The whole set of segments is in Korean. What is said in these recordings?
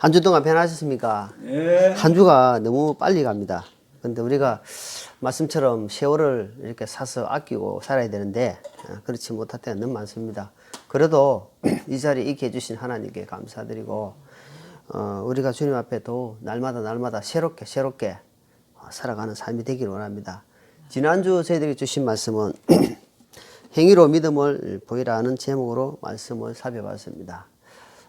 한 주 동안 편하셨습니까? 예. 한 주가 너무 빨리 갑니다. 근데 우리가 말씀처럼 세월을 이렇게 사서 아끼고 살아야 되는데 그렇지 못할 때가 너무 많습니다. 그래도 이 자리에 있게 해주신 하나님께 감사드리고 우리가 주님 앞에 또 날마다 새롭게 살아가는 삶이 되기를 원합니다. 지난주 저희들이 주신 말씀은 행위로 믿음을 보이라는 제목으로 말씀을 살펴봤습니다.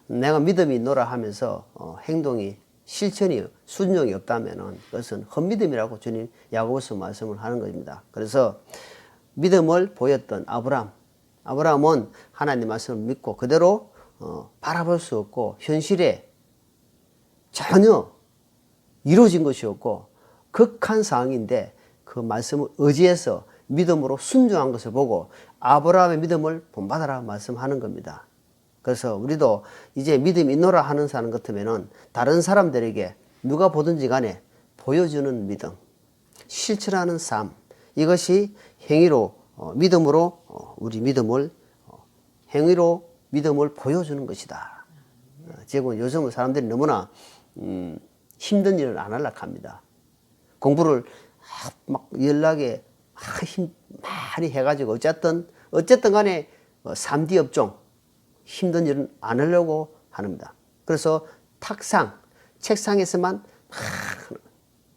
내가 믿음이 있노라 하면서 행동이 실천이 순종이 없다면 그것은 헛믿음이라고 주님 야고보서 말씀을 하는 것입니다. 그래서 믿음을 보였던 아브라함은 하나님 말씀을 믿고 그대로 바라볼 수 없고 현실에 전혀 이루어진 것이 없고 극한 상황인데 그 말씀을 의지해서 믿음으로 순종한 것을 보고 아브라함의 믿음을 본받아라 말씀하는 겁니다. 그래서 우리도 이제 믿음이 있노라 하는 사람 같으면은 다른 사람들에게 누가 보든지 간에 보여주는 믿음, 실천하는 삶, 이것이 행위로 믿음으로 우리 믿음을 행위로 믿음을 보여주는 것이다. 지금 요즘은 사람들이 너무나 힘든 일을 안 하려고 합니다. 공부를 막 연락에 힘 많이 해가지고 어쨌든 간에 3D 업종 힘든 일은 안 하려고 합니다. 그래서 탁상, 책상에서만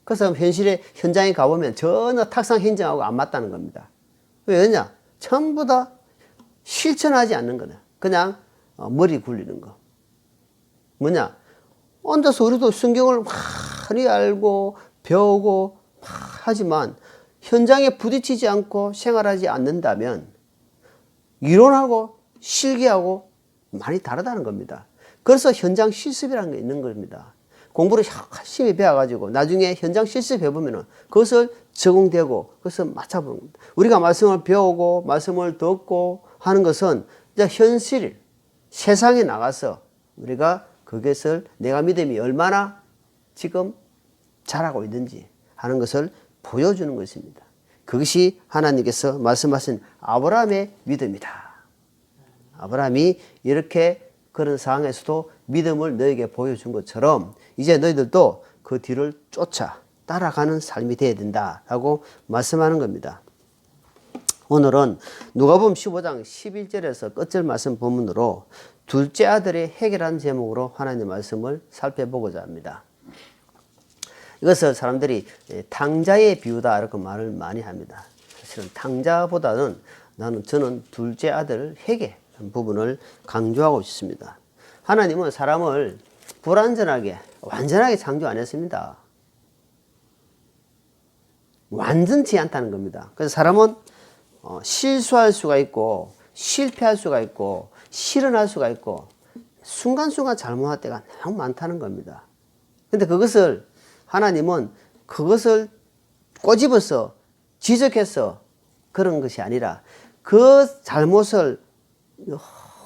그래서 현장에 가보면 전혀 탁상 행정하고 안 맞다는 겁니다. 왜냐? 전부 다 실천하지 않는 거다. 그냥 머리 굴리는 거. 뭐냐? 앉아서 우리도 성경을 많이 알고 배우고 하지만 현장에 부딪히지 않고 생활하지 않는다면 이론하고 실기하고 많이 다르다는 겁니다. 그래서 현장 실습이라는 게 있는 겁니다. 공부를 열심히 배워가지고 나중에 현장 실습해보면 그것을 적용되고 그것을 맞춰보는 겁니다. 우리가 말씀을 배우고 말씀을 듣고 하는 것은 이제 현실, 세상에 나가서 우리가 그것을 내가 믿음이 얼마나 지금 잘하고 있는지 하는 것을 보여주는 것입니다. 그것이 하나님께서 말씀하신 아브라함의 믿음이다. 아브라함이 이렇게 그런 상황에서도 믿음을 너에게 보여준 것처럼 이제 너희들도 그 뒤를 쫓아 따라가는 삶이 되어야 된다라고 말씀하는 겁니다. 오늘은 누가복음 15장 11절에서 끝절 말씀 본문으로 둘째 아들의 해결한 제목으로 하나님 말씀을 살펴보고자 합니다. 이것을 사람들이 탕자의 비유다 이렇게 말을 많이 합니다. 사실은 탕자보다는 저는 둘째 아들을 회개 부분을 강조하고 있습니다. 하나님은 사람을 불완전하게 완전하게 창조 안 했습니다. 완전치 않다는 겁니다. 그래서 사람은 실수할 수가 있고 실패할 수가 있고 실현할 수가 있고 순간순간 잘못할 때가 너무 많다는 겁니다. 근데 하나님은 그것을 꼬집어서 지적해서 그런 것이 아니라 그 잘못을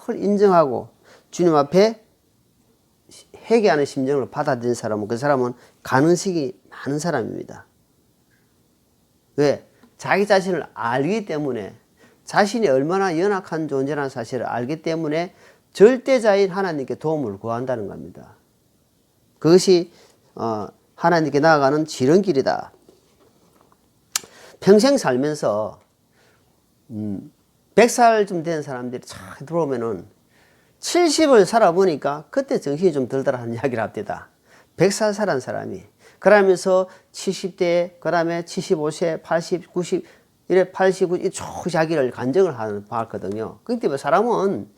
인정하고 주님 앞에 회개하는 심정을 받아들인 사람은 그 사람은 가능성이 많은 사람입니다. 왜? 자기 자신을 알기 때문에 자신이 얼마나 연약한 존재라는 사실을 알기 때문에 절대자인 하나님께 도움을 구한다는 겁니다. 그것이 하나님께 나아가는 지름길이다. 평생 살면서 100살쯤 된 사람들이 쫙 들어오면은 70을 살아보니까 그때 정신이 좀 들더라 하는 이야기를 합니다. 100살 살은 사람이. 그러면서 70대, 그 다음에 75세, 80, 90, 이래 80, 90, 쭉 자기를 간증을 봤거든요. 그렇기 때문에 사람은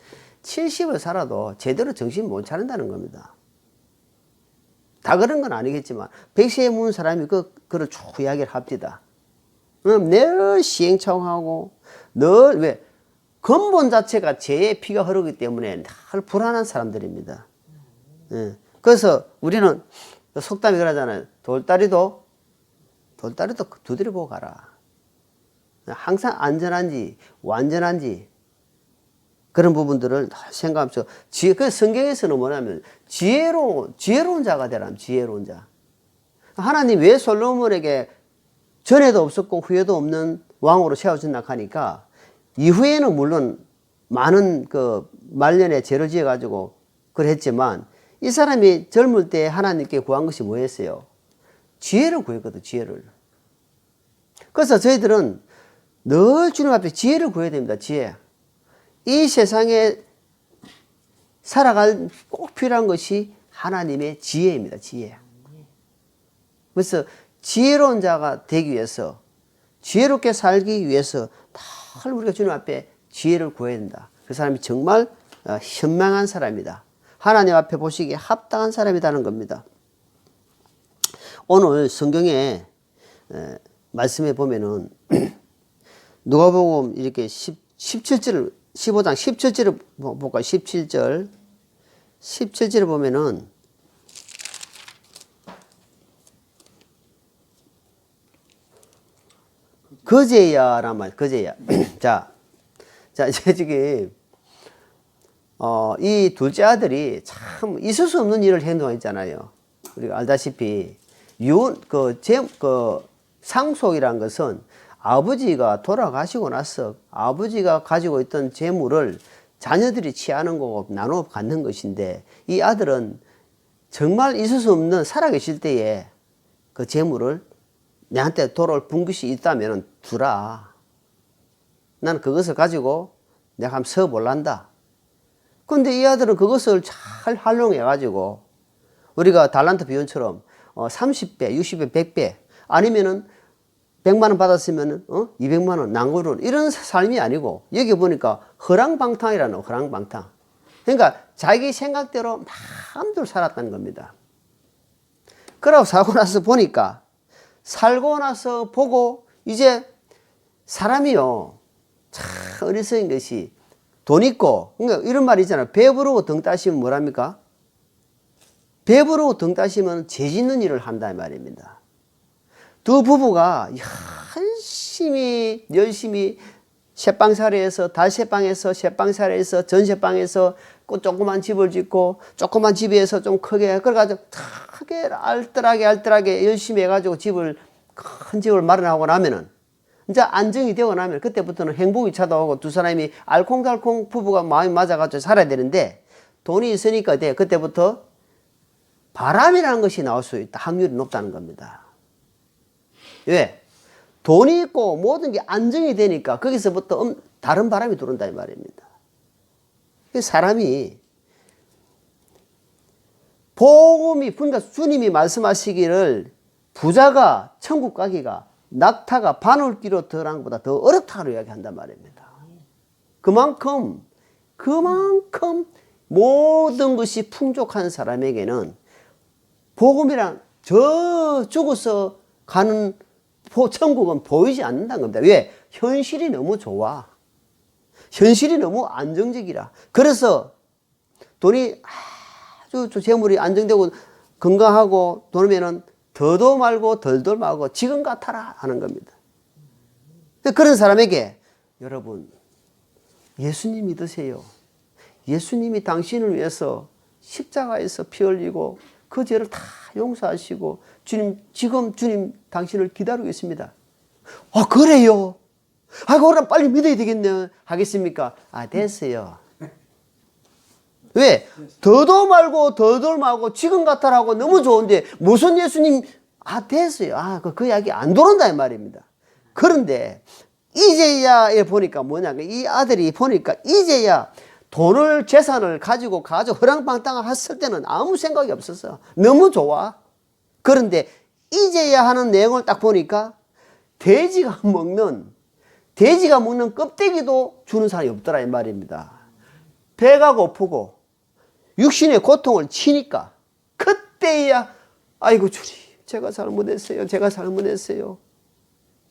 70을 살아도 제대로 정신 못 차린다는 겁니다. 다 그런 건 아니겠지만 100세에 묻은 사람이 그걸 쭉 이야기를 합니다. 늘 시행착오하고 늘 왜? 근본 자체가 죄의 피가 흐르기 때문에 늘 불안한 사람들입니다. 예. 그래서 우리는 속담이 그러잖아요. 돌다리도 두드려보고 가라. 항상 안전한지 완전한지 그런 부분들을 생각하면서 그 성경에서는 뭐냐면 지혜로운 자가 되라면 지혜로운 자. 하나님 왜 솔로몬에게 전에도 없었고 후에도 없는 왕으로 세워준다 하니까 이후에는 물론 많은 그 말년에 죄를 지어가지고 그랬지만 이 사람이 젊을 때 하나님께 구한 것이 뭐였어요? 지혜를 구했거든, 지혜를. 그래서 저희들은 늘 주님 앞에 지혜를 구해야 됩니다, 지혜. 이 세상에 살아갈 꼭 필요한 것이 하나님의 지혜입니다, 지혜. 그래서 지혜로운 자가 되기 위해서, 지혜롭게 살기 위해서 늘 우리가 주님 앞에 지혜를 구해야 된다. 그 사람이 정말 현명한 사람이다. 하나님 앞에 보시기에 합당한 사람이라는 겁니다. 오늘 성경에 말씀해 보면은 누가복음 이렇게 17절, 15장 17절을 볼까요? 17절을 보면은 거제야란 말, 거제야. 자, 지금 이 둘째 아들이 참 있을 수 없는 일을 행동했잖아요. 우리가 알다시피 상속이란 것은 아버지가 돌아가시고 나서 아버지가 가지고 있던 재물을 자녀들이 취하는 거고 나눠 갖는 것인데, 이 아들은 정말 있을 수 없는, 살아계실 때에 그 재물을 내한테 돌아올 분깃이 있다면 두라. 나는 그것을 가지고 내가 한번 써볼란다. 근데 이 아들은 그것을 잘 활용해가지고, 우리가 달란트 비유처럼 30배, 60배, 100배, 아니면은 100만원 받았으면 200만원, 낭고론, 이런 삶이 아니고, 여기 보니까 허랑방탕이라는, 허랑방탕. 그러니까 자기 생각대로 마음대로 살았다는 겁니다. 그러고 살고 나서 보니까, 살고 나서 보고, 이제 사람이요, 참 어리석은 것이, 돈 있고, 그러니까 이런 말이 있잖아요. 배부르고 등 따시면 뭐랍니까? 배부르고 등 따시면 죄 짓는 일을 한다, 이 말입니다. 두 부부가 열심히 셋방살이에서, 달셋방에서, 셋방살이에서, 전셋방에서 조그만 집을 짓고, 조그만 집에서 좀 크게, 그래가지고 크게 알뜰하게 열심히 해가지고 큰 집을 마련하고 나면은, 이제 안정이 되고 나면 그때부터는 행복이 찾아오고 두 사람이 알콩달콩 부부가 마음이 맞아가지고 살아야 되는데, 돈이 있으니까 그때부터 바람이라는 것이 나올 수 있다. 확률이 높다는 겁니다. 왜? 돈이 있고 모든 게 안정이 되니까 거기서부터 다른 바람이 들어온다 이 말입니다. 사람이 복음이, 그러니까 주님이 말씀하시기를 부자가 천국 가기가 낙타가 바늘귀로 들어간 것보다 더 어렵다고 이야기한단 말입니다. 그만큼 모든 것이 풍족한 사람에게는 복음이란 저 죽어서 가는 천국은 보이지 않는다는 겁니다. 왜? 현실이 너무 좋아. 현실이 너무 안정적이라. 그래서 돈이 아주 재물이 안정되고 건강하고 돈이면은 더도 말고 덜도 말고 지금 같아라 하는 겁니다. 그런 사람에게 여러분, 예수님 믿으세요. 예수님이 당신을 위해서 십자가에서 피 흘리고 그 죄를 다 용서하시고 지금 주님 당신을 기다리고 있습니다. 그래요? 그럼 빨리 믿어야 되겠네 하겠습니까? 됐어요. 왜? 더도 말고 덜도 말고 지금 같아라고 너무 좋은데 무슨 예수님, 됐어요. 그 이야기 안 들어온다 이 말입니다. 그런데 이제야 보니까 뭐냐, 이 아들이 보니까 이제야 돈을, 재산을 가지고 허랑방탕을 했을 때는 아무 생각이 없었어. 너무 좋아. 그런데 이제야 하는 내용을 딱 보니까 돼지가 먹는 껍데기도 주는 사람이 없더라 이 말입니다. 배가 고프고 육신의 고통을 치니까 그때야 아이고 주님, 제가 잘못했어요.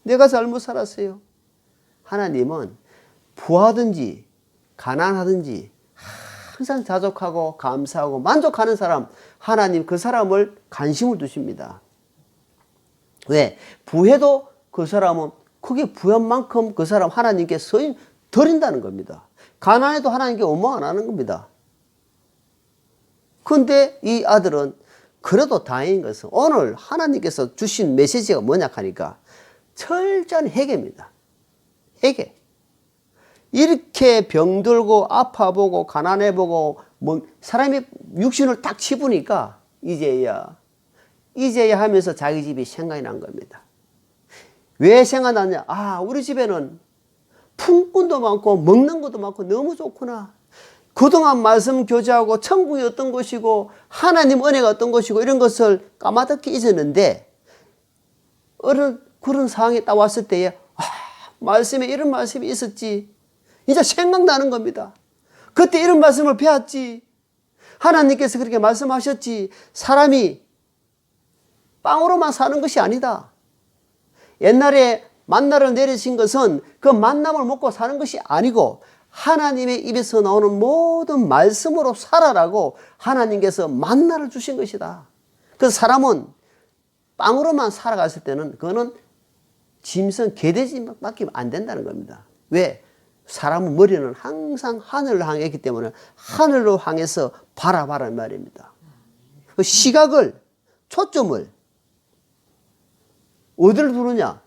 내가 잘못 살았어요. 하나님은 부하든지 가난하든지 항상 자족하고 감사하고 만족하는 사람, 하나님 그 사람을 관심을 두십니다. 왜? 부해도 그 사람은 크게 부한 만큼 그 사람 하나님께 서임 드린다는 겁니다. 가난해도 하나님께 원망 안 하는 겁니다. 그런데 이 아들은 그래도 다행인 것은 오늘 하나님께서 주신 메시지가 뭐냐 하니까 철저한 회개입니다. 회개. 이렇게 병들고 아파보고 가난해보고 뭐 사람이 육신을 딱 집으니까 이제야 하면서 자기 집이 생각이 난 겁니다. 왜 생각나냐? 아, 우리 집에는 품꾼도 많고 먹는 것도 많고 너무 좋구나. 그동안 말씀 교제하고 천국이 어떤 것이고 하나님 은혜가 어떤 것이고 이런 것을 까마득히 잊었는데 그런 상황에 딱 왔을 때에 말씀에 이런 말씀이 있었지. 이제 생각나는 겁니다. 그때 이런 말씀을 배웠지. 하나님께서 그렇게 말씀하셨지. 사람이 빵으로만 사는 것이 아니다. 옛날에 만나를 내리신 것은 그 만남을 먹고 사는 것이 아니고 하나님의 입에서 나오는 모든 말씀으로 살아라고 하나님께서 만나를 주신 것이다. 그래서 사람은 빵으로만 살아갔을 때는 그거는 짐승 개돼지밖에 안 된다는 겁니다. 왜? 사람은 머리는 항상 하늘을 향해 있기 때문에 하늘로 향해서 바라봐라는 말입니다. 그 시각을, 초점을 어디를 두느냐?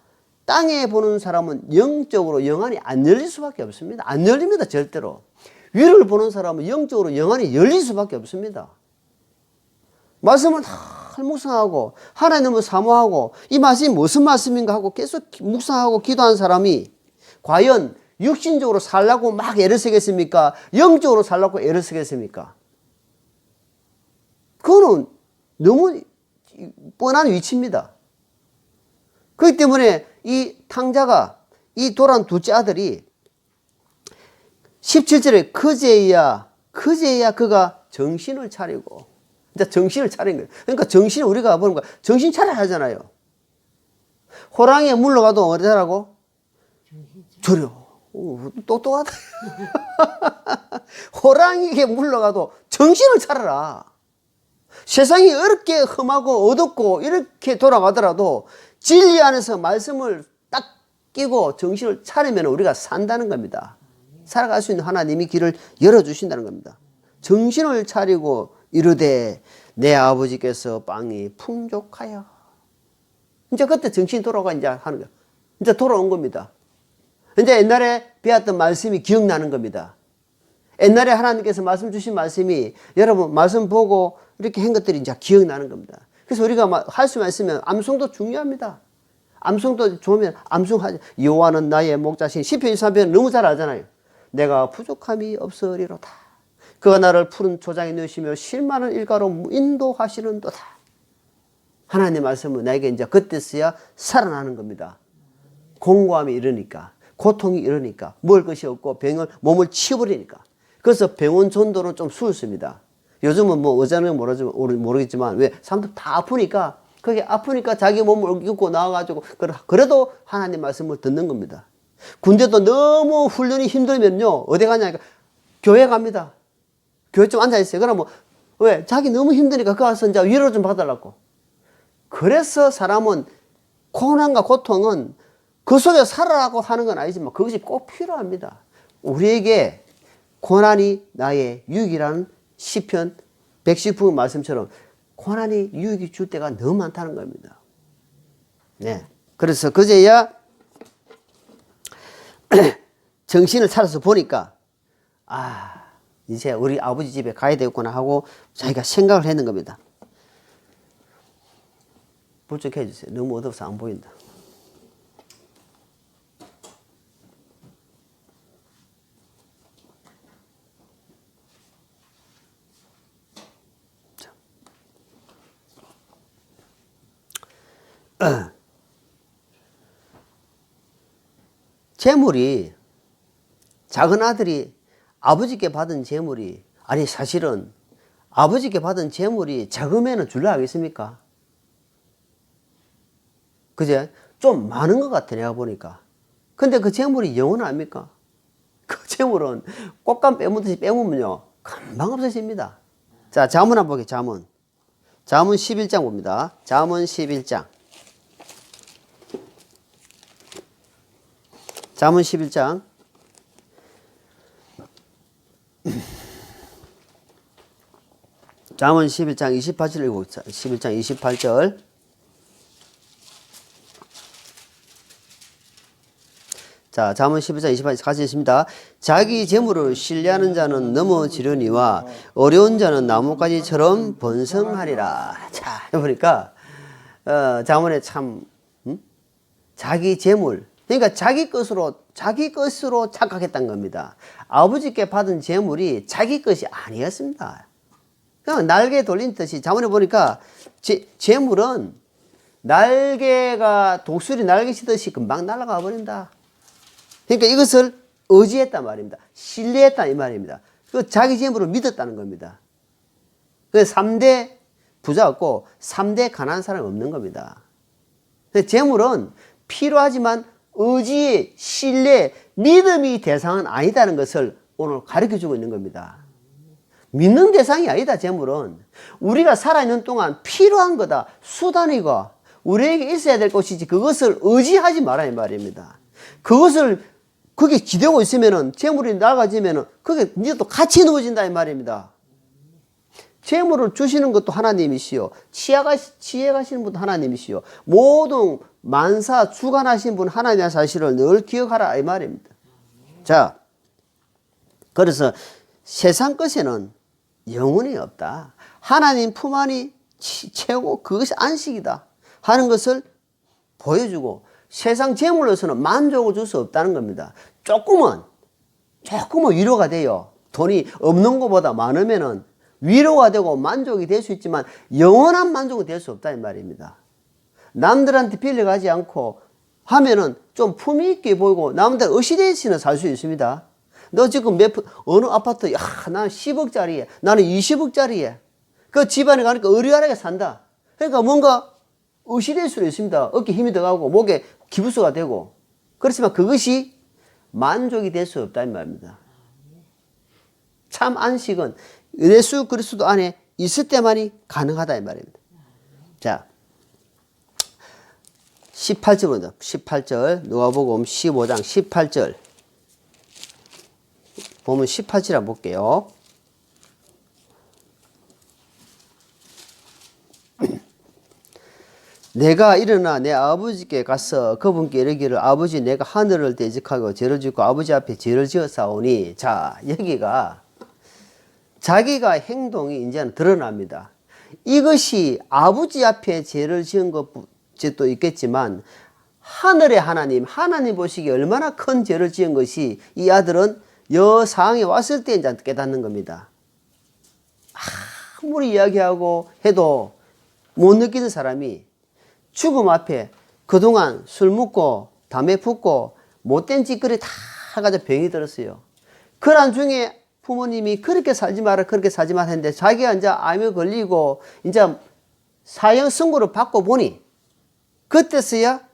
땅에 보는 사람은 영적으로 영안이 안 열릴 수밖에 없습니다. 안 열립니다, 절대로. 위를 보는 사람은 영적으로 영안이 열릴 수밖에 없습니다. 말씀을 다 묵상하고 하나님을 사모하고 이 말씀이 무슨 말씀인가 하고 계속 묵상하고 기도한 사람이 과연 육신적으로 살라고 막 애를 쓰겠습니까? 영적으로 살라고 애를 쓰겠습니까? 그거는 너무 뻔한 위치입니다. 그렇기 때문에 이 탕자가 이 도란 둘째 아들이 17절에 그제야 그가 정신을 차리고 이제 정신을 차린 거예요. 그러니까 정신을 우리가 보는 거야. 정신 차려야 하잖아요. 호랑이에 물러가도 어디라고? 저려. 똑똑하다. 호랑이에게 물러가도 정신을 차려라. 세상이 어렵게 험하고 어둡고 이렇게 돌아가더라도 진리 안에서 말씀을 딱 끼고 정신을 차리면 우리가 산다는 겁니다. 살아갈 수 있는 하나님이 길을 열어주신다는 겁니다. 정신을 차리고 이르되 내 아버지께서 빵이 풍족하여. 이제 그때 정신이 돌아가 이제 하는 거야. 이제 돌아온 겁니다. 이제 옛날에 배웠던 말씀이 기억나는 겁니다. 옛날에 하나님께서 말씀 주신 말씀이 여러분 말씀 보고 이렇게 한 것들이 이제 기억나는 겁니다. 그래서 우리가 할 수만 있으면 암송도 중요합니다. 암송도 좋으면 암송하죠. 여호와는 나의 목자신. 시편 23편 너무 잘 알잖아요. 내가 부족함이 없으리로다. 그가 나를 푸른 초장에 넣으시며 실만한 일가로 인도하시는도다. 하나님의 말씀은 나에게 이제 그때서야 살아나는 겁니다. 공고함이 이르니까, 고통이 이르니까, 먹을 것이 없고 병을 몸을 치워버리니까. 그래서 병원 전도는 좀 수월습니다. 요즘은 뭐 어제는 모르겠지만 왜 사람들 다 아프니까 그게 아프니까 자기 몸을 입고 나와가지고 그래도 하나님 말씀을 듣는 겁니다. 군대도 너무 훈련이 힘들면요 어디 가냐니까 교회 갑니다. 교회 좀 앉아 있어요. 그러면 왜 자기 너무 힘드니까 그 가서 이제 위로 좀 받으려고. 그래서 사람은 고난과 고통은 그 속에 살아라고 하는 건 아니지만 그것이 꼭 필요합니다. 우리에게 고난이 나의 유익이라는 시편 119편 말씀처럼 고난이 유익이 줄 때가 너무 많다는 겁니다. 네. 그래서 그제야 정신을 차려서 보니까 이제 우리 아버지 집에 가야 되겠구나 하고 자기가 생각을 했는 겁니다. 불 좀 켜주세요. 너무 어두워서 안 보인다. 재물이 작은 아들이 아버지께 받은 재물이 사실은 아버지께 받은 재물이 적으면 줄라 하겠습니까? 그제? 좀 많은 것 같아 내가 보니까. 근데 그 재물이 영원합니까? 그 재물은 꽃감 빼무듯이 빼무면요 금방 없어집니다. 자, 잠언 한번 볼게요. 잠언 11장 봅니다. 잠언 11장. 잠언 11장. 잠언 11장 28절 읽어봅시다. 11장 28절. 자, 잠언 11장 28절 같이 읽습니다. 자기 재물을 신뢰하는 자는 넘어지려니와 어려운 자는 나뭇가지처럼 번성하리라. 자, 보니까 잠언에 참 자기 재물, 그러니까 자기 것으로 착각했던 겁니다. 아버지께 받은 재물이 자기 것이 아니었습니다. 그냥 날개 돌린 듯이 잠언에 보니까 재물은 날개가 독수리 날개 치듯이 금방 날아가 버린다. 그러니까 이것을 의지했단 말입니다. 신뢰했다 이 말입니다. 그 자기 재물을 믿었다는 겁니다. 그 3대 부자 없고 3대 가난한 사람 없는 겁니다. 재물은 필요하지만 의지, 신뢰, 믿음이 대상은 아니다는 것을 오늘 가르쳐주고 있는 겁니다. 믿는 대상이 아니다, 재물은. 우리가 살아있는 동안 필요한 거다, 수단이고 우리에게 있어야 될 것이지 그것을 의지하지 마라 이 말입니다. 그게 기대고 있으면은 재물이 나가지면은 그게 니도 같이 누워진다 이 말입니다. 재물을 주시는 것도 하나님이시요, 치해 가시는 분도 하나님이시요, 모든 만사 주관하신 분 하나님의 사실을 늘 기억하라 이 말입니다. 자, 그래서 세상 것에는 영혼이 없다. 하나님 품 안이 최고, 그것이 안식이다 하는 것을 보여주고, 세상 재물로서는 만족을 줄 수 없다는 겁니다. 조금은 위로가 돼요. 돈이 없는 것보다 많으면은 위로가 되고 만족이 될 수 있지만 영원한 만족은 될 수 없다 이 말입니다. 남들한테 빌려가지 않고 하면은 좀 품위 있게 보이고 남들 의시대시는 살 수 있습니다. 너 지금 어느 아파트, 야, 나는 10억짜리에, 나는 20억짜리에. 그 집안에 가니까 의리하게 산다. 그러니까 뭔가 의시될 수도 있습니다. 어깨에 힘이 들어가고 목에 기부스가 되고. 그렇지만 그것이 만족이 될 수 없다 이 말입니다. 참 안식은 예수 그리스도 안에 있을 때만이 가능하다 이 말입니다. 자, 18절입니다. 18절 누가복음 15장 18절 보면 18절 한번 볼게요. 내가 일어나 내 아버지께 가서 그분께 이르기를 아버지 내가 하늘을 대적하고 죄를 짓고 아버지 앞에 죄를 지었사오니. 자, 여기가 자기가 행동이 이제는 드러납니다. 이것이 아버지 앞에 죄를 지은 것도 있겠지만 하늘의 하나님 보시기에 얼마나 큰 죄를 지은 것이 이 아들은 여 상황에 왔을 때 이제 깨닫는 겁니다. 아무리 이야기하고 해도 못 느끼는 사람이 죽음 앞에 그동안 술 먹고 담배 붓고 못된 짓거리 다 가지고 병이 들었어요. 그런 중에 부모님이 그렇게 살지 마라 했는데 자기가 이제 암에 걸리고 이제 사형 선고를 받고 보니 그때서야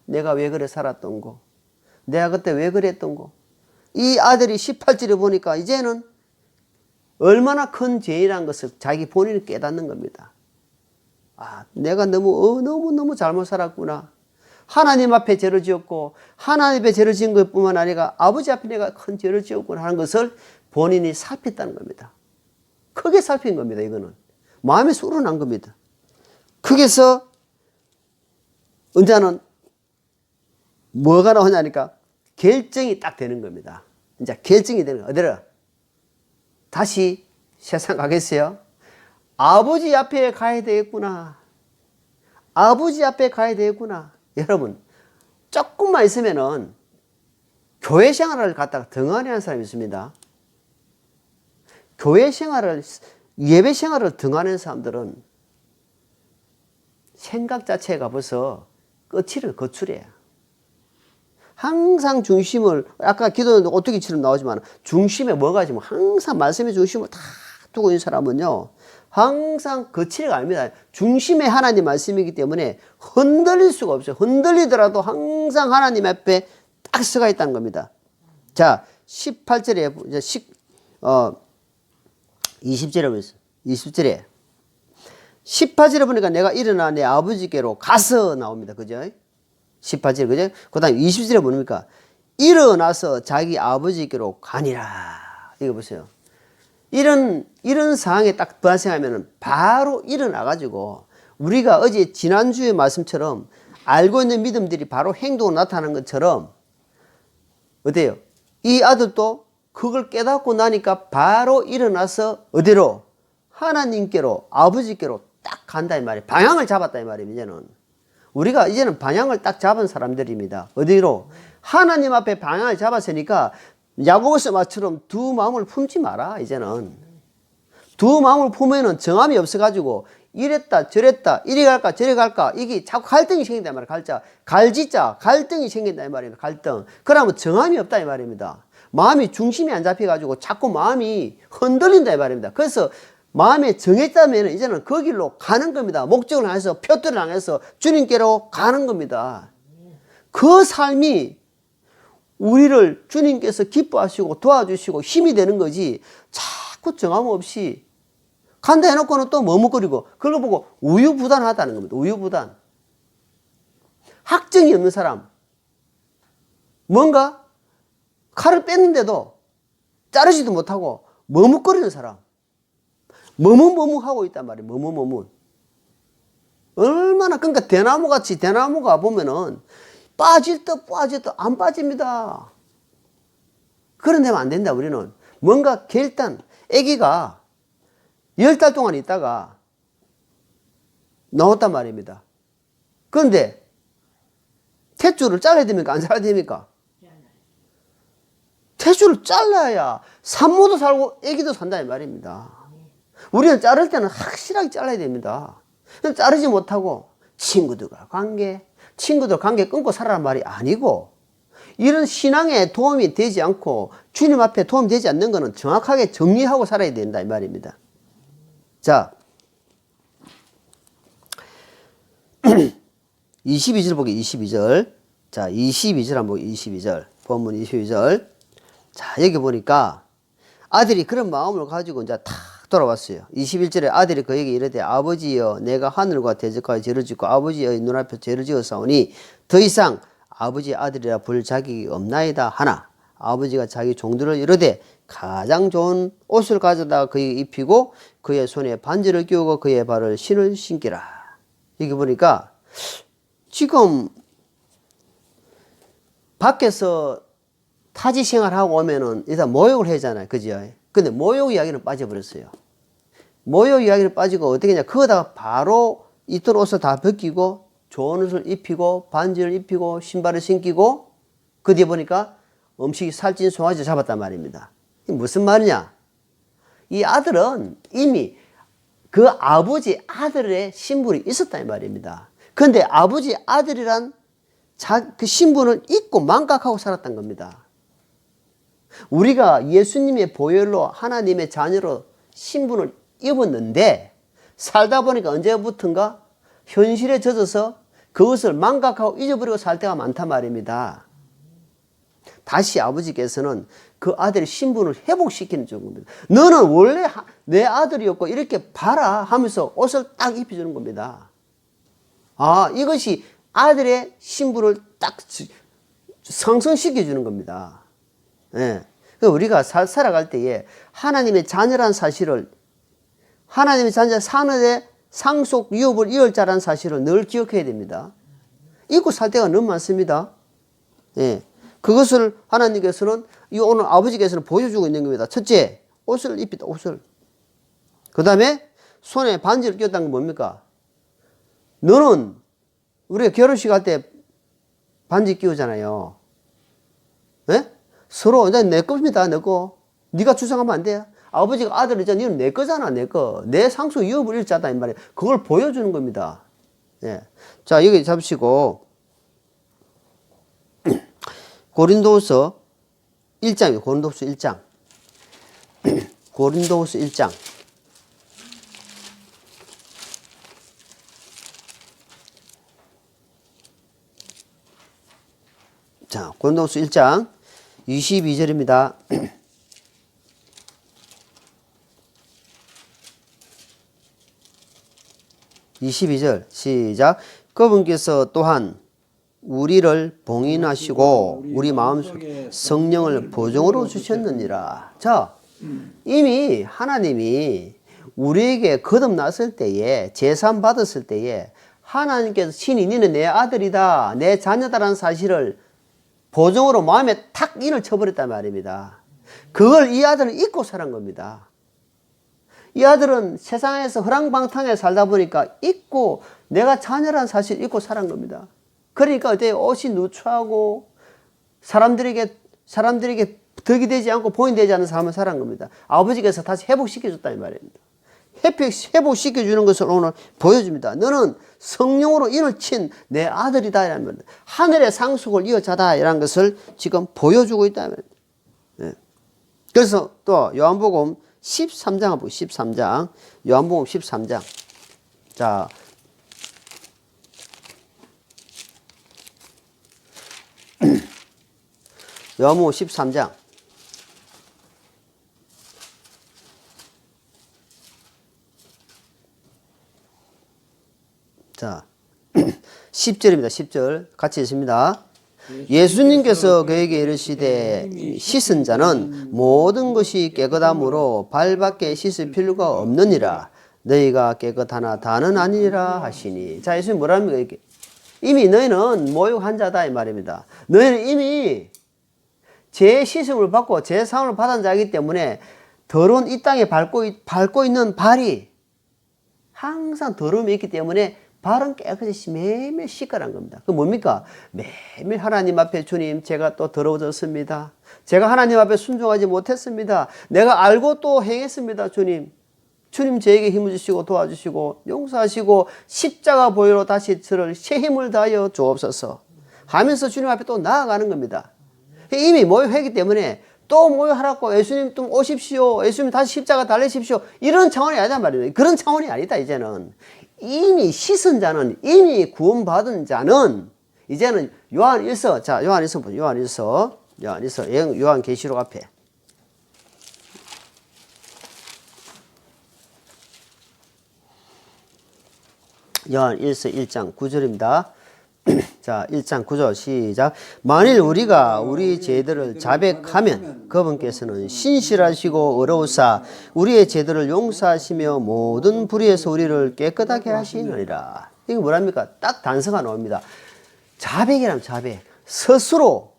내가 왜 그래 살았던 거, 내가 그때 왜 그랬던 거. 이 아들이 18절에 보니까 이제는 얼마나 큰 죄인이라는 것을 자기 본인이 깨닫는 겁니다. 내가 너무 잘못 살았구나. 하나님 앞에 죄를 지었고 하나님 앞에 죄를 지은 것뿐만 아니라 아버지 앞에 내가 큰 죄를 지었구나 하는 것을 본인이 살폈다는 겁니다. 크게 살핀 겁니다. 이거는 마음에서 우러난 겁니다. 거기서 이제는 뭐가 나오냐니까 결정이 딱 되는 겁니다. 이제 결정이 되는 거예요. 어디로? 다시 세상 가겠어요? 아버지 앞에 가야 되겠구나. 아버지 앞에 가야 되겠구나. 여러분, 조금만 있으면은 교회 생활을 갖다가 등한히 하는 사람이 있습니다. 교회 생활을, 예배 생활을 등한히 하는 사람들은 생각 자체가 벌써 끝을 거출해요. 항상 중심을, 아까 기도는 오뚜기처럼 나오지만 중심에 뭐가 있으면 항상 말씀의 중심을 다 두고 있는 사람은요, 항상 거칠이가 아닙니다. 중심에 하나님 말씀이기 때문에 흔들릴 수가 없어요. 흔들리더라도 항상 하나님 앞에 딱 서가 있다는 겁니다. 자, 18절에, 20절에 보세요. 20절에. 18절에 보니까 내가 일어나 내 아버지께로 가서 나옵니다. 그죠? 18절, 그죠? 그 다음 20절에 뭡니까? 일어나서 자기 아버지께로 가니라. 이거 보세요. 이런 상황에 딱 발생하면은 바로 일어나가지고 우리가 어제 지난주의 말씀처럼 알고 있는 믿음들이 바로 행동으로 나타나는 것처럼 어때요? 이 아들도 그걸 깨닫고 나니까 바로 일어나서 어디로? 하나님께로, 아버지께로 딱 간다 이 말이에요. 방향을 잡았다 이 말이에요. 이제는 우리가 이제는 방향을 딱 잡은 사람들입니다. 어디로? 하나님 앞에 방향을 잡았으니까 야고보서 말처럼 두 마음을 품지 마라. 이제는 두 마음을 품으면 정함이 없어가지고 이랬다 저랬다 이리 갈까 저리 갈까 이게 자꾸 갈등이 생긴다 이 말이에요. 갈지자 갈등이 생긴다 이 말입니다. 갈등. 그러면 정함이 없다 이 말입니다. 마음이 중심이 안 잡혀가지고 자꾸 마음이 흔들린다 이 말입니다. 그래서 마음에 정했다면 이제는 그 길로 가는 겁니다. 목적을 향해서 표들을 향해서 주님께로 가는 겁니다. 그 삶이 우리를 주님께서 기뻐하시고 도와주시고 힘이 되는 거지 자꾸 정함 없이 간다 해놓고는 또 머뭇거리고 그걸 보고 우유부단하다는 겁니다. 우유부단. 학정이 없는 사람. 뭔가 칼을 뺐는데도 자르지도 못하고 머뭇거리는 사람. 머뭇머뭇하고 있단 말이에요. 머뭇머뭇. 얼마나 그러니까 대나무같이 대나무가 보면은 빠질 듯 안 빠집니다. 그런 데면 안 된다. 우리는 뭔가 결단 아기가 10달 동안 있다가 나왔단 말입니다. 그런데 탯줄을 잘라야 됩니까? 안 잘라야 됩니까? 탯줄을 잘라야 산모도 살고 아기도 산다 이 말입니다. 우리는 자를 때는 확실하게 잘라야 됩니다. 자르지 못하고 친구들 관계 끊고 살아란 말이 아니고 이런 신앙에 도움이 되지 않고 주님 앞에 도움이 되지 않는 것은 정확하게 정리하고 살아야 된다 이 말입니다. 자 22절 보기 22절. 자 22절 한번 보기 22절. 본문 22절. 자 여기 보니까 아들이 그런 마음을 가지고 이제 탁 돌아왔어요. 21절에 아들이 그에게 이르되 아버지여 내가 하늘과 대적하여 죄를 짓고 아버지의 눈앞에 죄를 지었사오니 더 이상 아버지의 아들이라 부를 자격이 없나이다 하나 아버지가 자기 종들을 이르되 가장 좋은 옷을 가져다 그에게 입히고 그의 손에 반지를 끼우고 그의 발을 신을 신기라. 여기 보니까 지금 밖에서 타지 생활하고 오면은 일단 모욕을 하잖아요. 그죠? 근데 모욕 이야기는 빠져버렸어요. 모욕 이야기는 빠지고 어떻게 하냐. 그거다가 바로 입던 옷을 다 벗기고 좋은 옷을 입히고 반지를 입히고 신발을 신기고 그 뒤에 보니까 음식이 살찐 송아지 잡았단 말입니다. 이게 무슨 말이냐. 이 아들은 이미 그 아버지 아들의 신분이 있었다 이 말입니다. 그런데 아버지 아들이란 그 신분을 잊고 망각하고 살았던 겁니다. 우리가 예수님의 보혈로 하나님의 자녀로 신분을 입었는데 살다 보니까 언제부턴가 현실에 젖어서 그것을 망각하고 잊어버리고 살 때가 많단 말입니다. 다시 아버지께서는 그 아들의 신분을 회복시키는 겁니다. 너는 원래 내 아들이었고 이렇게 봐라 하면서 옷을 딱 입혀주는 겁니다. 아, 이것이 아들의 신분을 딱 상승시켜주는 겁니다. 예. 우리가 살아갈 때에 하나님의 자녀란 사실을 하나님의 자녀 사는데 상속 유업을 이을 자라는 사실을 늘 기억해야 됩니다. 잊고 살 때가 너무 많습니다. 예. 그것을 하나님께서는 오늘 아버지께서는 보여주고 있는 겁니다. 첫째, 옷을 입히다. 옷을. 그 다음에 손에 반지를 끼웠다는 건 뭡니까? 너는 우리가 결혼식 할 때 반지 끼우잖아요. 예? 서로 내 겁니다. 내 거. 네가 주장하면 안 돼. 아버지가 아들이잖아. 이건 내 거잖아. 내 거. 내 상속 유업을 잃자다 이 말이에요. 그걸 보여주는 겁니다. 예. 자 여기 잡으시고 고린도후서 1장이에요. 고린도후서 1장. 고린도후서 1장. 자, 고린도후서 1장 22절입니다. 22절 시작. 그분께서 또한 우리를 봉인하시고 우리 마음속에 성령을 보증으로 주셨느니라. 자, 이미 하나님이 우리에게 거듭났을 때에 제산 받았을 때에 하나님께서 친히 니는 내 아들이다, 내 자녀다라는 사실을 보정으로 마음에 탁 인을 쳐버렸단 말입니다. 그걸 이 아들은 잊고 살은 겁니다. 이 아들은 세상에서 허랑방탕에 살다 보니까 잊고 내가 자녀라는 사실을 잊고 살은 겁니다. 그러니까 어때? 옷이 누추하고 사람들에게 덕이 되지 않고 본이 되지 않는 삶을 살은 겁니다. 아버지께서 다시 회복시켜줬다는 말입니다. 회복시켜주는 것을 오늘 보여줍니다. 너는 성령으로 인을 친 내 아들이다. 이라는 말입니다. 하늘의 상속을 이어자다. 이라는 것을 지금 보여주고 있다. 네. 그래서 또 요한복음 13장 한번 보고 13장. 요한복음 13장. 자. 요한복음 13장. 자, 10절입니다. 10절 같이 읽습니다. 예수님께서 그에게 이르시되 씻은 자는 모든 것이 깨끗함으로 발밖에 씻을 필요가 없느니라. 너희가 깨끗하나 다는 아니라 하시니. 자, 예수님 뭐랍니까? 이렇게. 이미 너희는 모욕한 자다 이 말입니다. 너희는 이미 제 씻음을 받고 제 사함을 받은 자이기 때문에 더러운 이 땅에 밟고 있는 발이 항상 더러움이 있기 때문에 발은 깨끗이 매일매일 씻으라는 겁니다. 그 뭡니까? 매일매일 하나님 앞에 주님 제가 또 더러워졌습니다. 제가 하나님 앞에 순종하지 못했습니다. 내가 알고 또 행했습니다. 주님 저에게 힘을 주시고 도와주시고 용서하시고 십자가 보혈로 다시 저를 새 힘을 다하여 주옵소서 하면서 주님 앞에 또 나아가는 겁니다. 이미 모욕했기 때문에 또 모욕하라고 예수님 좀 오십시오. 예수님 다시 십자가 달리십시오. 이런 차원이 아니다 말이에요. 그런 차원이 아니다 이제는. 이미 씻은 자는, 이미 구원받은 자는 이제는 요한일서, 자 요한일서 보죠. 요한계시록 앞에 요한일서 1장 9절입니다. 자, 1장 9절 시작. 만일 우리가 우리 죄들을 자백하면 그분께서는 신실하시고 의로우사 우리의 죄들을 용서하시며 모든 불의에서 우리를 깨끗하게 하시느니라. 이거 뭐랍니까? 딱 단서가 나옵니다. 자백이라면 자백. 스스로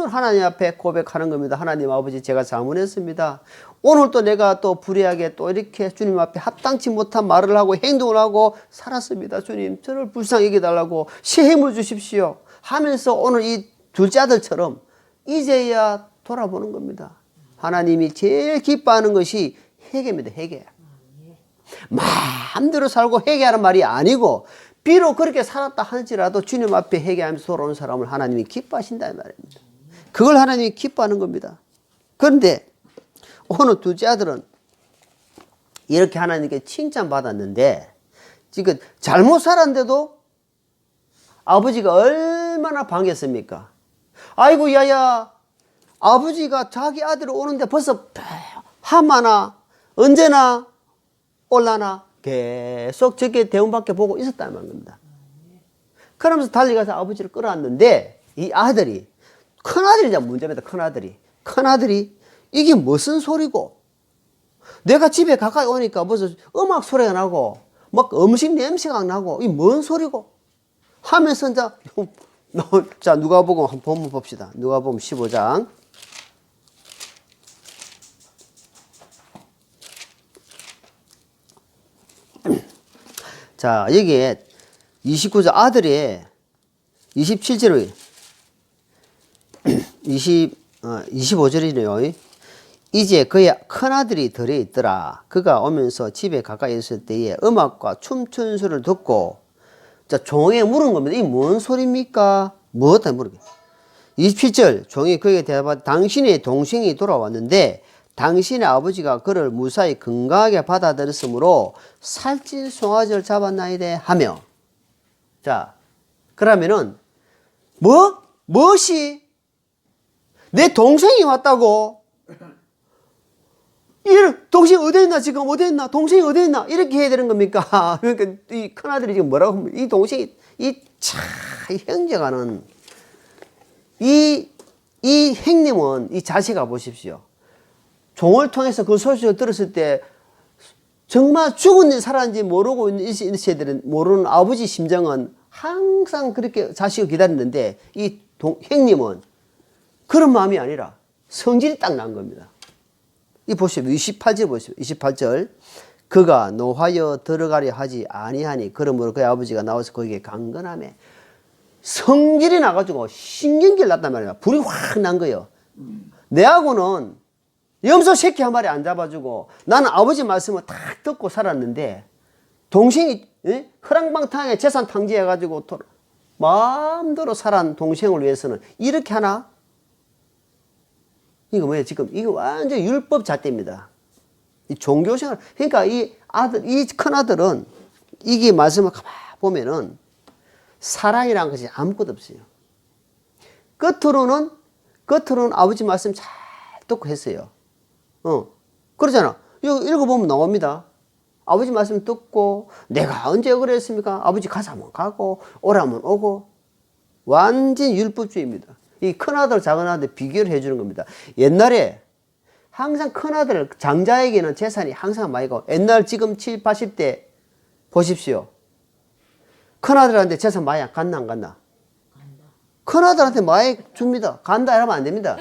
하나님 앞에 고백하는 겁니다. 하나님 아버지 제가 잘못했습니다. 오늘 또 내가 또 불의하게 또 이렇게 주님 앞에 합당치 못한 말을 하고 행동을 하고 살았습니다. 주님 저를 불쌍히 여겨달라고 새 힘을 주십시오 하면서 오늘 이 둘째 아들처럼 이제야 돌아보는 겁니다. 하나님이 제일 기뻐하는 것이 회개입니다. 회개. 마음대로 살고 회개하는 말이 아니고 비록 그렇게 살았다 할지라도 주님 앞에 회개하면서 돌아오는 사람을 하나님이 기뻐하신다는 말입니다. 그걸 하나님이 기뻐하는 겁니다. 그런데 오늘 둘째 아들은 이렇게 하나님께 칭찬받았는데 지금 잘못 살았는데도 아버지가 얼마나 반겼습니까? 아이고 야야 아버지가 자기 아들이 오는데 벌써 하마나 언제나 올라나 계속 저렇게 대운밖에 보고 있었다는 겁니다. 그러면서 달려가서 아버지를 끌어안는데 이 아들이 큰아들이자 문제입니다. 큰아들이 이게 무슨 소리고 내가 집에 가까이 오니까 무슨 음악 소리가 나고 막 음식 냄새가 나고 이게 뭔 소리고 하면서 자 누가복음 한번 본문 봅시다. 누가복음 15장 자 여기에 29절 아들이 27절에 25절이네요. 이제 그의 큰아들이 들에 있더라. 그가 오면서 집에 가까이 있을 때에 음악과 춤추는 소리를 듣고 자 종에게 물은 겁니다. 이게 뭔 소리입니까? 무엇다 물으게. 27절 종이 그에게 대답하되 당신의 동생이 돌아왔는데 당신의 아버지가 그를 무사히 건강하게 받아들였으므로 살찐 송아지를 잡았나이다 하며 자 그러면은 무엇이 내 동생이 왔다고 동생이 어디 있나 지금 어디 있나 동생이 어디 있나 이렇게 해야 되는 겁니까? 그러니까 이 큰아들이 지금 뭐라고 합니까? 이 동생이 이 형제가는 이 형님은 이 자식아 보십시오. 종을 통해서 그 소식을 들었을 때 정말 죽은지 살았는지 모르고 있는 이세들은 모르는 아버지 심정은 항상 그렇게 자식을 기다리는데 이 형님은 그런 마음이 아니라 성질이 딱 난 겁니다. 이 보시오. 28절 보시오. 28절. 그가 노하여 들어가려 하지 아니하니 그러므로 그의 아버지가 나와서 거기에 강건하매 성질이 나가지고 신경질 났단 말이야. 불이 확 난 거예요. 내하고는 염소 새끼 한 마리 안 잡아주고 나는 아버지 말씀을 딱 듣고 살았는데 동생이 허랑방탕하게 재산 탕지해가지고 마음대로 살아난 동생을 위해서는 이렇게 하나? 이거 뭐예요? 지금 이거 완전 율법 잣대입니다. 이 종교생활. 그러니까 이 아들, 이 큰아들은 이게 말씀을 가만 보면은 사랑이라는 것이 아무것도 없어요. 겉으로는 아버지 말씀 잘 듣고 했어요. 그러잖아. 이거 읽어보면 나옵니다. 아버지 말씀 듣고 내가 언제 그랬습니까? 아버지 가자면 가고 오라면 오고 완전 율법주의입니다. 이 큰아들 작은아들 비교를 해주는 겁니다. 옛날에 항상 큰아들 장자에게는 재산이 항상 많이 가고 옛날 지금 70, 80대 보십시오. 큰아들한테 재산 많이 갔나 안 갔나? 큰아들한테 많이 줍니다. 간다 이러면 안 됩니다.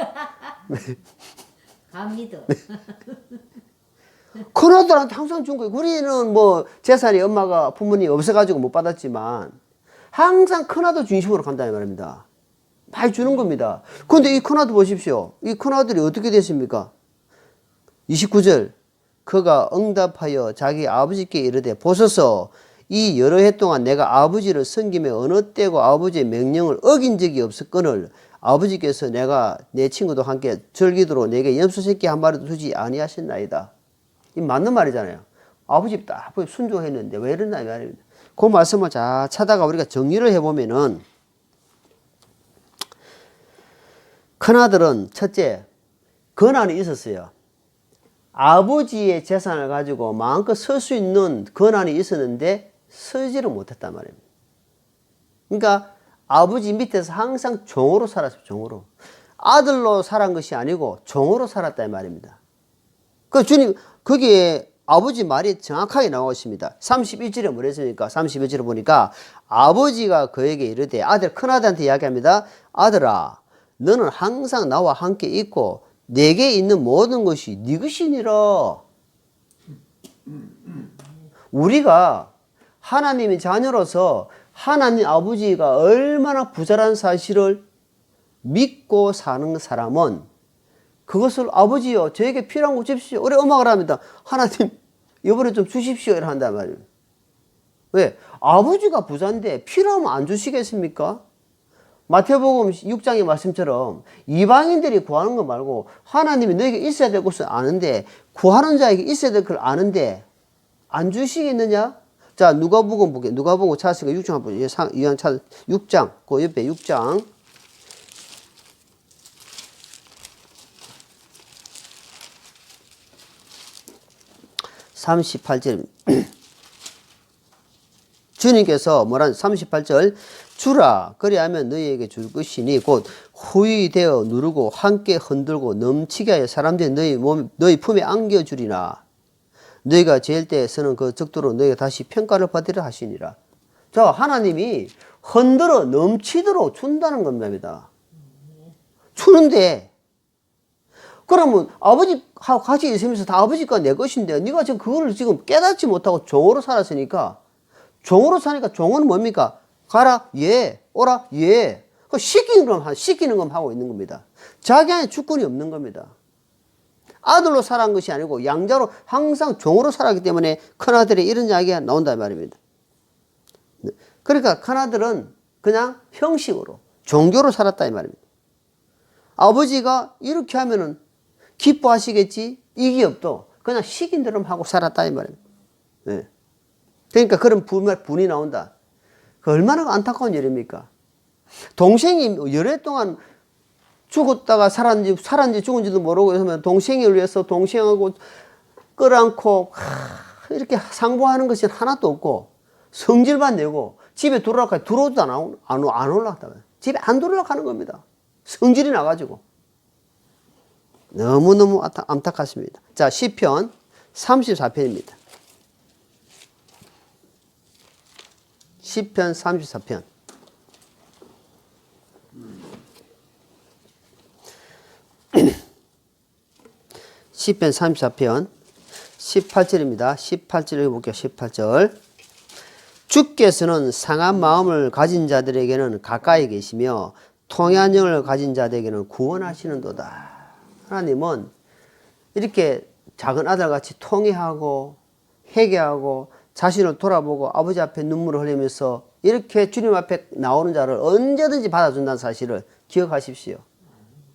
갑니다. 큰아들한테 항상 준 거예요. 우리는 뭐 재산이 엄마가 부모님이 없어가지고 못 받았지만 항상 큰아들 중심으로 간다는 말입니다. 많이 주는 겁니다. 그런데 이 큰아들 보십시오. 이 큰아들이 어떻게 됐습니까? 29절. 그가 응답하여 자기 아버지께 이르되 보소서 이 여러 해 동안 내가 아버지를 섬기며 어느 때고 아버지의 명령을 어긴 적이 없었거늘 아버지께서 내가 내 친구도 함께 절기도로 내게 염소 새끼 한 마리도 주지 아니하셨나이다. 이 맞는 말이잖아요. 아버지 딱 순종했는데 왜 이랬나 이 말입니다. 그 말씀을 잘 찾아가 우리가 정리를 해보면은 큰아들은 첫째 권한이 있었어요. 아버지의 재산을 가지고 마음껏 쓸 수 있는 권한이 있었는데 쓰지를 못했단 말입니다. 그러니까 아버지 밑에서 항상 종으로 살았어요. 종으로. 아들로 살은 것이 아니고 종으로 살았다 이 말입니다. 그 주님 거기에 아버지 말이 정확하게 나오고 있습니다. 31절에 뭐라 했습니까? 31절에 보니까 아버지가 그에게 이르되 큰아들한테 이야기합니다. 아들아 너는 항상 나와 함께 있고 내게 있는 모든 것이 네 것이니라. 우리가 하나님의 자녀로서 하나님 아버지가 얼마나 부자란 사실을 믿고 사는 사람은 그것을 아버지요 저에게 필요한 거 주십시오. 우리 엄마가 합니다. 하나님 이번에 좀 주십시오 이렇게 한단 말이에요. 왜? 아버지가 부자인데 필요하면 안 주시겠습니까? 마태복음 6장의 말씀처럼 이방인들이 구하는 거 말고 하나님이 너에게 있어야 될 것을 아는데 구하는 자에게 있어야 될 걸 아는데 안 주시겠느냐? 자 누가복음 보게. 누가복음 찾았으니까 6장 한번 이왕 찾 6장 그 옆에 6장 38절 주님께서 뭐라 38절 주라 그리하면 너희에게 줄 것이니 곧 후위되어 누르고 함께 흔들고 넘치게 하여 사람들이 너희 품에 안겨주리나 너희가 제일 때에서는 그 적도로 너희가 다시 평가를 받으려 하시니라. 자 하나님이 흔들어 넘치도록 준다는 겁니다. 주는데 그러면 아버지하고 같이 있으면서 다 아버지가 내 것인데 네가 지금 그거를 지금 깨닫지 못하고 종으로 살았으니까 종으로 사니까 종은 뭡니까? 가라 예 오라 예 시키는 건 하고 있는 겁니다. 자기 안에 주권이 없는 겁니다. 아들로 살아간 것이 아니고 양자로 항상 종으로 살았기 때문에 큰아들이 이런 이야기가 나온단 말입니다. 그러니까 큰아들은 그냥 형식으로 종교로 살았다 이 말입니다. 아버지가 이렇게 하면은 기뻐하시겠지 이게 없도 그냥 시킨 대로 하고 살았다 이 말입니다. 네. 그러니까 그런 분이 나온다. 그 얼마나 안타까운 일입니까? 동생이 여러 해 동안 죽었다가 살았는지 죽은지도 모르고 그러면 동생을 위해서 동생하고 끌어안고 이렇게 상봉하는 것이 하나도 없고 성질만 내고 집에 들어오도 안 올라갔다. 집에 안 들어오려고 하는 겁니다. 성질이 나가지고. 너무너무 안타깝습니다. 자, 시편 34편입니다. 시편 34편. 시편 34편 18절입니다. 18절 읽어볼게요. 18절. 주께서는 상한 마음을 가진 자들에게는 가까이 계시며 통해한 영을 가진 자들에게는 구원하시는도다. 하나님은 이렇게 작은 아들같이 통회하고 회개하고 자신을 돌아보고 아버지 앞에 눈물을 흘리면서 이렇게 주님 앞에 나오는 자를 언제든지 받아준다는 사실을 기억하십시오.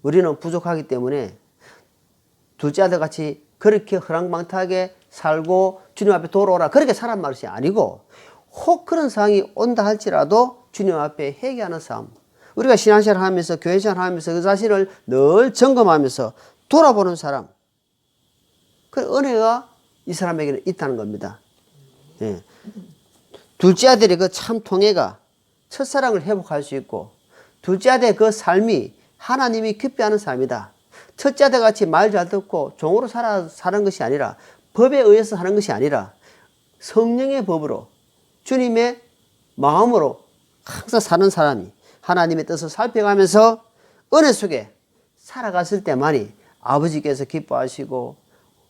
우리는 부족하기 때문에 둘째 아들같이 그렇게 허랑방탕하게 살고 주님 앞에 돌아오라 그렇게 살란 말이 아니고 혹 그런 상황이 온다 할지라도 주님 앞에 회개하는 삶, 우리가 신앙생활을 하면서 교회생활을 하면서 그 자신을 늘 점검하면서 돌아보는 사람, 그 은혜가 이 사람에게는 있다는 겁니다. 예. 둘째 아들의 그 참 통해가 첫사랑을 회복할 수 있고 둘째 아들의 그 삶이 하나님이 기뻐하는 삶이다. 첫째 아들같이 말 잘 듣고 종으로 사는 것이 아니라 법에 의해서 사는 것이 아니라 성령의 법으로 주님의 마음으로 항상 사는 사람이 하나님의 뜻을 살펴가면서 은혜 속에 살아갔을 때만이 아버지께서 기뻐하시고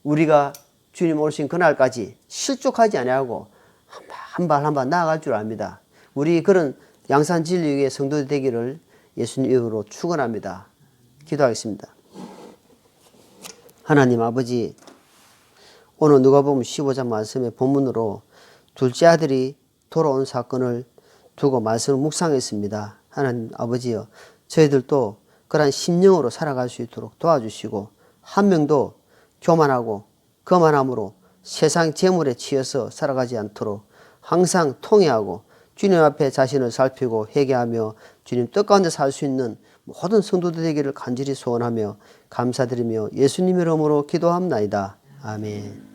우리가 주님 오신 그날까지 실족하지 아니하고 한 발 한 발 나아갈 줄 압니다. 우리 그런 양산 진리의 성도들 되기를 예수님 이름으로 축원합니다. 기도하겠습니다. 하나님 아버지, 오늘 누가복음 15장 말씀의 본문으로 둘째 아들이 돌아온 사건을 두고 말씀을 묵상했습니다. 하나님 아버지여, 저희들도 그러한 심령으로 살아갈 수 있도록 도와주시고 한 명도 교만하고 거만함으로 세상 재물에 치여서 살아가지 않도록 항상 통회하고 주님 앞에 자신을 살피고 회개하며 주님 뜻 가운데 살 수 있는 모든 성도들 되기를 간절히 소원하며 감사드리며 예수님의 이름으로 기도합나이다. 아멘.